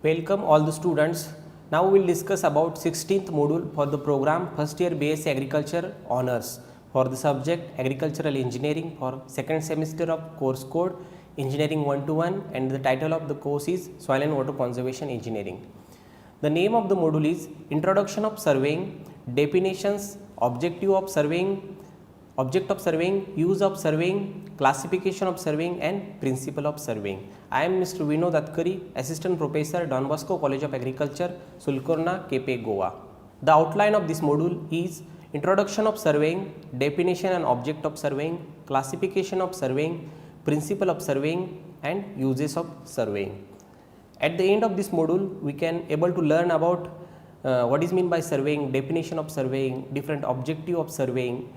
Welcome all the students. Now we will discuss about 16th module for the program first year BSc Agriculture Honors for the subject Agricultural Engineering for second semester of course code Engineering 121 and the title of the course is Soil and Water Conservation Engineering. The name of the module is Introduction of Surveying, Definitions, Objective of Surveying, Object of Surveying, Use of Surveying, Classification of Surveying and Principle of Surveying. I am Mr. Vinod Adkari, Assistant Professor, Don Bosco College of Agriculture, Sulkurna, KP, Goa. The outline of this module is Introduction of Surveying, Definition and Object of Surveying, Classification of Surveying, Principle of Surveying and Uses of Surveying. At the end of this module, we can able to learn about what is meant by surveying, definition of surveying, different objective of surveying,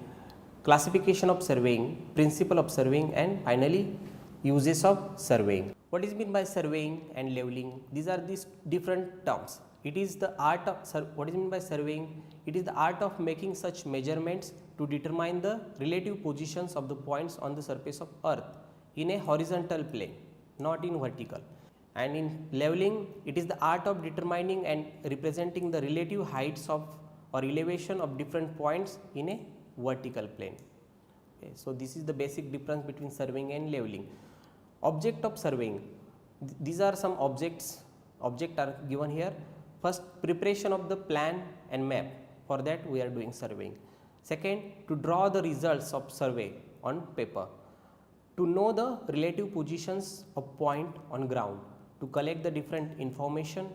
classification of surveying, principle of surveying and finally uses of surveying. What is meant by surveying and leveling? These are these different terms. It is the art of what is meant by surveying? It is the art of making such measurements to determine the relative positions of the points on the surface of earth in a horizontal plane, not in vertical. And in leveling, it is the art of determining and representing the relative heights of or elevation of different points in a vertical plane. Okay, so this is the basic difference between surveying and leveling. Object of surveying, these are some objects are given here. First, preparation of the plan and map, for that we are doing surveying. Second, to draw the results of survey on paper, to know the relative positions of point on ground, to collect the different information,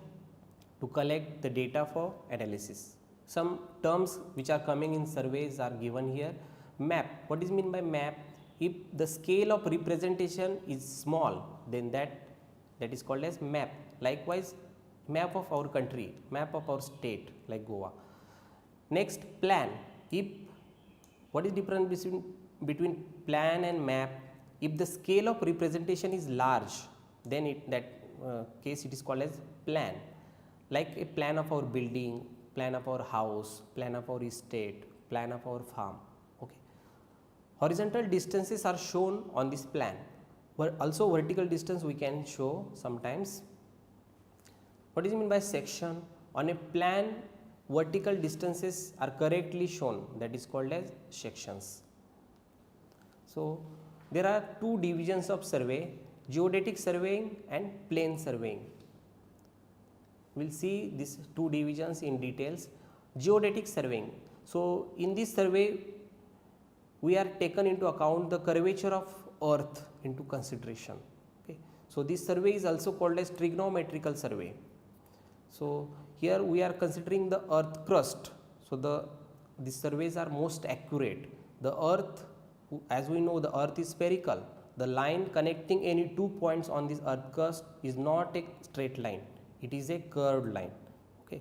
to collect the data for analysis. Some terms which are coming in surveys are given here. Map, what is meant by map? If the scale of representation is small, then that is called as map. Likewise, map of our country, map of our state like Goa. Next, plan. If what is difference between plan and map? If the scale of representation is large, then case it is called as plan. Like a plan of our building, plan of our house, plan of our estate, plan of our farm. Okay. Horizontal distances are shown on this plan, but also vertical distance we can show sometimes. What is meant by section? On a plan, vertical distances are correctly shown, that is called as sections. So there are two divisions of survey, geodetic surveying and plane surveying. We will see these two divisions in details. Geodetic surveying. So in this survey, we are taken into account the curvature of earth into consideration. Okay. So this survey is also called as trigonometrical survey. So here we are considering the earth crust. So these surveys are most accurate. The earth, as we know, the earth is spherical. The line connecting any 2 points on this earth crust is not a straight line. It is a curved line. Okay.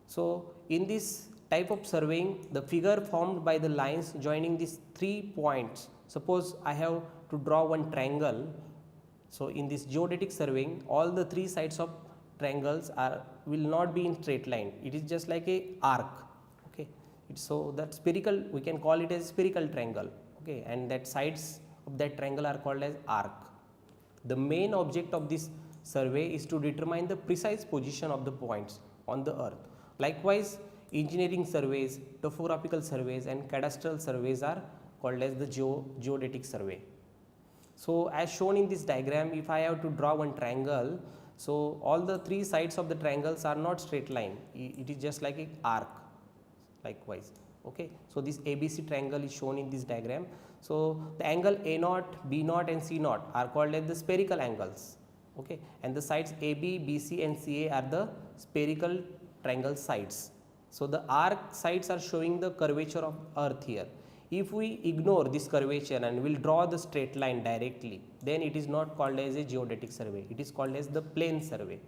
So in this type of surveying, the figure formed by the lines joining these 3 points, suppose I have to draw one triangle. So in this geodetic surveying, all the 3 sides of triangles will not be in straight line. It is just like a arc. Okay. So that spherical, we can call it as spherical triangle. Okay. And that sides of that triangle are called as arc. The main object of this survey is to determine the precise position of the points on the earth. Likewise, engineering surveys, topographical surveys and cadastral surveys are called as the geodetic survey. So as shown in this diagram, if I have to draw one triangle, so all the 3 sides of the triangles are not straight line, it is just like an arc likewise. Okay. So this ABC triangle is shown in this diagram. So the angle A0, B0 and C0 are called as the spherical angles. Okay. And the sides AB, BC and CA are the spherical triangle sides. So the arc sides are showing the curvature of earth here. If we ignore this curvature and will draw the straight line directly, then it is not called as a geodetic survey. It is called as the plane survey.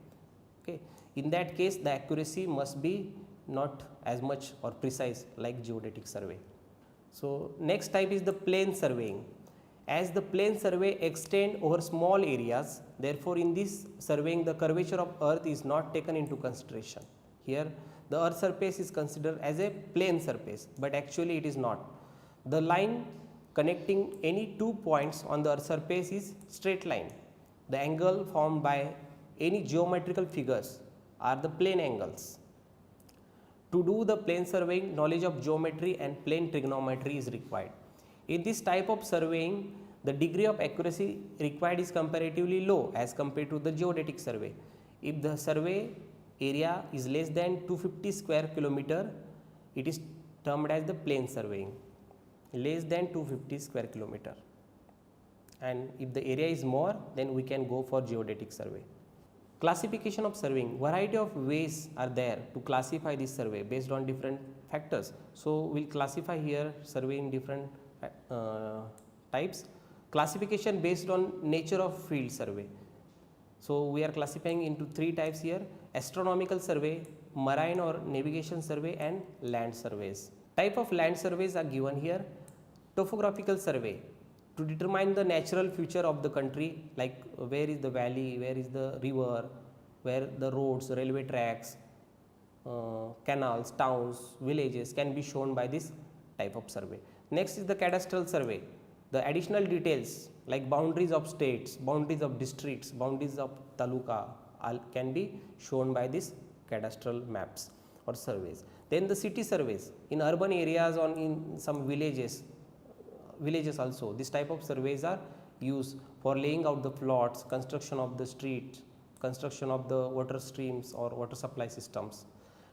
Okay. In that case, the accuracy must be not as much or precise like geodetic survey. So next type is the plane surveying. As the plane survey extend over small areas, therefore in this surveying the curvature of earth is not taken into consideration. Here the earth surface is considered as a plane surface, but actually it is not. The line connecting any 2 points on the earth surface is straight line. The angle formed by any geometrical figures are the plane angles. To do the plane surveying, knowledge of geometry and plane trigonometry is required. In this type of surveying, the degree of accuracy required is comparatively low as compared to the geodetic survey. If the survey area is less than 250 square kilometer, it is termed as the plane surveying, less than 250 square kilometer. And if the area is more, then we can go for geodetic survey. Classification of surveying, variety of ways are there to classify this survey based on different factors. So we'll classify here survey in different types. Classification based on nature of field survey. So we are classifying into three types here: astronomical survey, marine or navigation survey, and land surveys. Type of land surveys are given here. Topographical survey, to determine the natural feature of the country, like where is the valley, where is the river, where the roads, railway tracks, canals, towns, villages can be shown by this type of survey. Next is the cadastral survey. The additional details like boundaries of states, boundaries of districts, boundaries of taluka can be shown by this cadastral maps or surveys. Then the city surveys in urban areas or in some villages also, this type of surveys are used for laying out the plots, construction of the streets, construction of the water streams or water supply systems.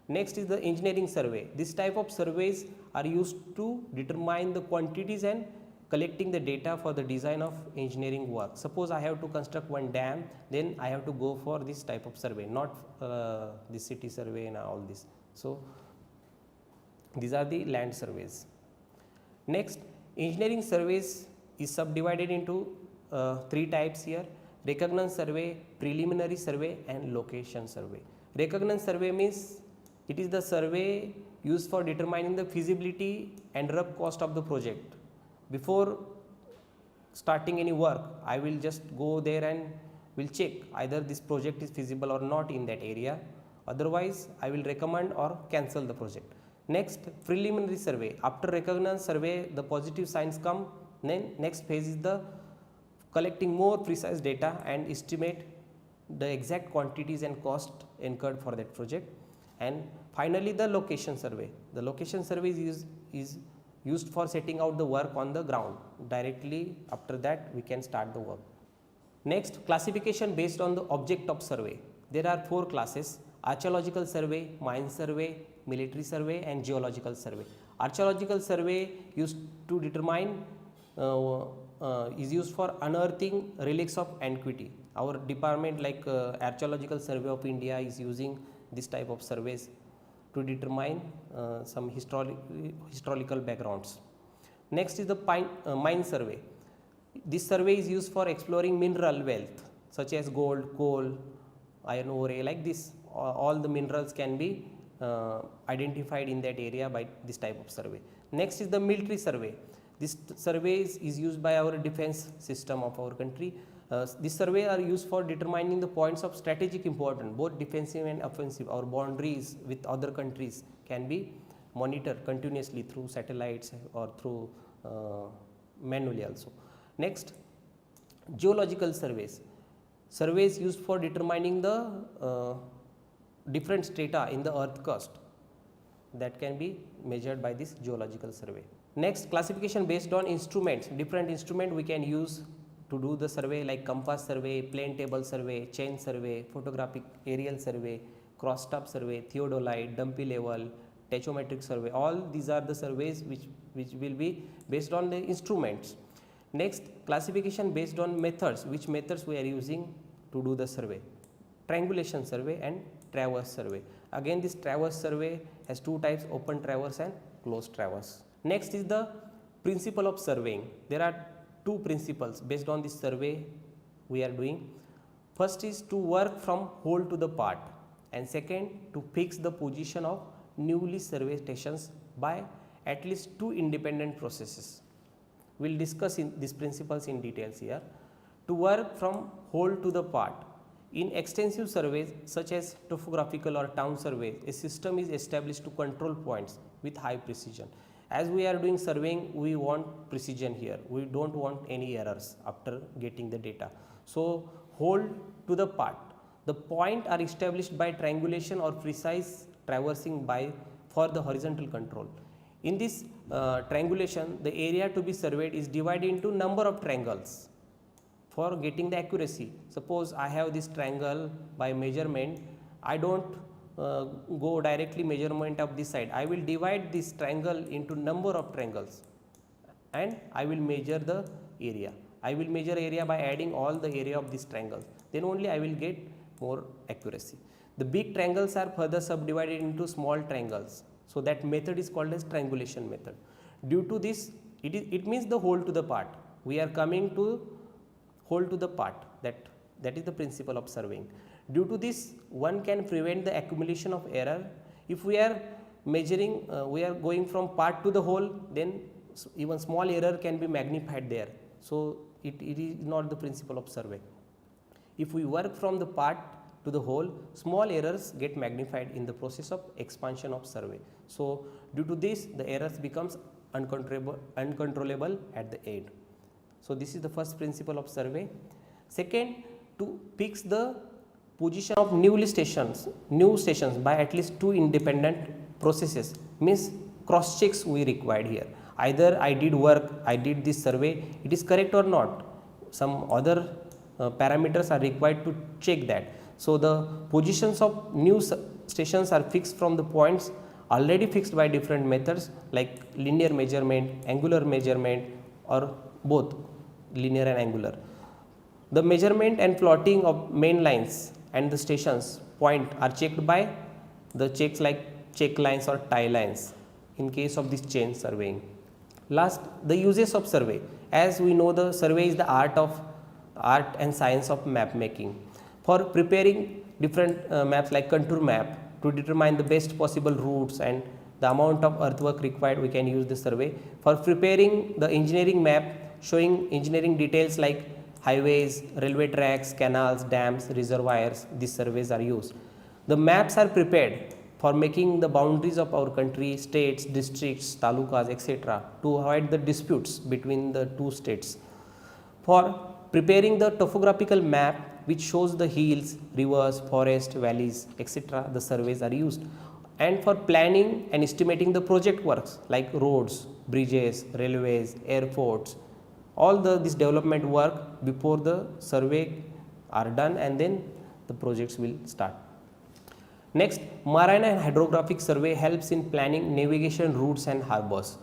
Next is the engineering survey. This type of surveys are used to determine the quantities and collecting the data for the design of engineering work. Suppose I have to construct one dam, then I have to go for this type of survey, not this city survey and all this. So these are the land surveys. Next, engineering surveys is subdivided into three types here: reconnaissance survey, preliminary survey, and location survey. Reconnaissance survey means it is the survey used for determining the feasibility and rough cost of the project. Before starting any work, I will just go there and will check either this project is feasible or not in that area. Otherwise, I will recommend or cancel the project. Next, preliminary survey. After reconnaissance survey, the positive signs come. Then next phase is the collecting more precise data and estimate the exact quantities and cost incurred for that project. And finally, the location survey. The location survey is used for setting out the work on the ground. Directly after that, we can start the work. Next, classification based on the object of survey. There are four classes: archaeological survey, mine survey, military survey, and geological survey. Archaeological survey used to determine is used for unearthing relics of antiquity. Our department like Archaeological Survey of India is using this type of surveys to determine some historical backgrounds. Next is the mine survey. This survey is used for exploring mineral wealth such as gold, coal, iron ore, like this. All the minerals can be identified in that area by this type of survey. Next is the military survey. This survey is used by our defense system of our country. This survey are used for determining the points of strategic importance, both defensive and offensive. Our boundaries with other countries can be monitored continuously through satellites or through manually also. Next, geological surveys. Surveys used for determining the different strata in the earth crust that can be measured by this geological survey. Next, classification based on instruments. Different instrument we can use to do the survey, like compass survey, plane table survey, chain survey, photographic aerial survey, cross stop survey, theodolite, dumpy level, tachometric survey. All these are the surveys which will be based on the instruments. Next, classification based on methods. Which methods we are using to do the survey: triangulation survey and traverse survey. Again, this traverse survey has two types: open traverse and closed traverse. Next is the principle of surveying. There are two principles based on this survey we are doing. First is to work from whole to the part, and second, to fix the position of newly surveyed stations by at least two independent processes. We will discuss these principles in details here. To work from whole to the part. In extensive surveys such as topographical or town surveys, a system is established to control points with high precision. As we are doing surveying, we want precision here. We don't want any errors after getting the data. So, whole to the part. The point are established by triangulation or precise traversing by for the horizontal control. In this triangulation, the area to be surveyed is divided into number of triangles for getting the accuracy. Suppose I have this triangle by measurement, I don't go directly measurement of this side. I will divide this triangle into number of triangles and I will measure the area. I will measure area by adding all the area of this triangle. Then only I will get more accuracy. The big triangles are further subdivided into small triangles. So that method is called as triangulation method. Due to this, it means the whole to the part. We are coming to whole to the part. That is the principle of surveying. Due to this, one can prevent the accumulation of error. If we are measuring, we are going from part to the whole, then even small error can be magnified there. So it is not the principle of survey. If we work from the part to the whole, small errors get magnified in the process of expansion of survey. So due to this, the errors becomes uncontrollable at the end. So this is the first principle of survey. Second, to fix the position of new stations by at least two independent processes, means cross checks we required here. Either I did work, I did this survey, it is correct or not. Some other parameters are required to check that. So the positions of new stations are fixed from the points already fixed by different methods like linear measurement, angular measurement, or both linear and angular. The measurement and plotting of main lines and the stations point are checked by the checks like check lines or tie lines in case of this chain surveying. Last, the uses of survey. As we know, the survey is the art and science of map making. For preparing different maps like contour map to determine the best possible routes and the amount of earthwork required, we can use the survey. For preparing the engineering map showing engineering details like highways, railway tracks, canals, dams, reservoirs, these surveys are used. The maps are prepared for making the boundaries of our country, states, districts, talukas, etc. to avoid the disputes between the two states. For preparing the topographical map which shows the hills, rivers, forests, valleys, etc., the surveys are used. And for planning and estimating the project works like roads, bridges, railways, airports, all this development work before the survey are done, and then the projects will start. Next, marine and hydrographic survey helps in planning navigation routes and harbors.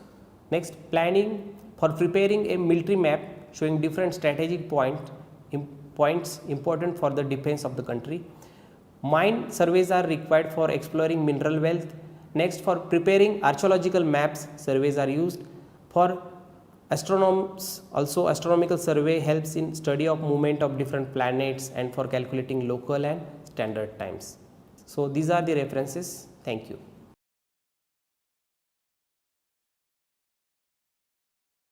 Next, planning for preparing a military map showing different strategic points important for the defense of the country. Mine surveys are required for exploring mineral wealth. Next, for preparing archaeological maps, surveys are used. For astronomers, also astronomical survey helps in study of movement of different planets and for calculating local and standard times. So these are the references. Thank you.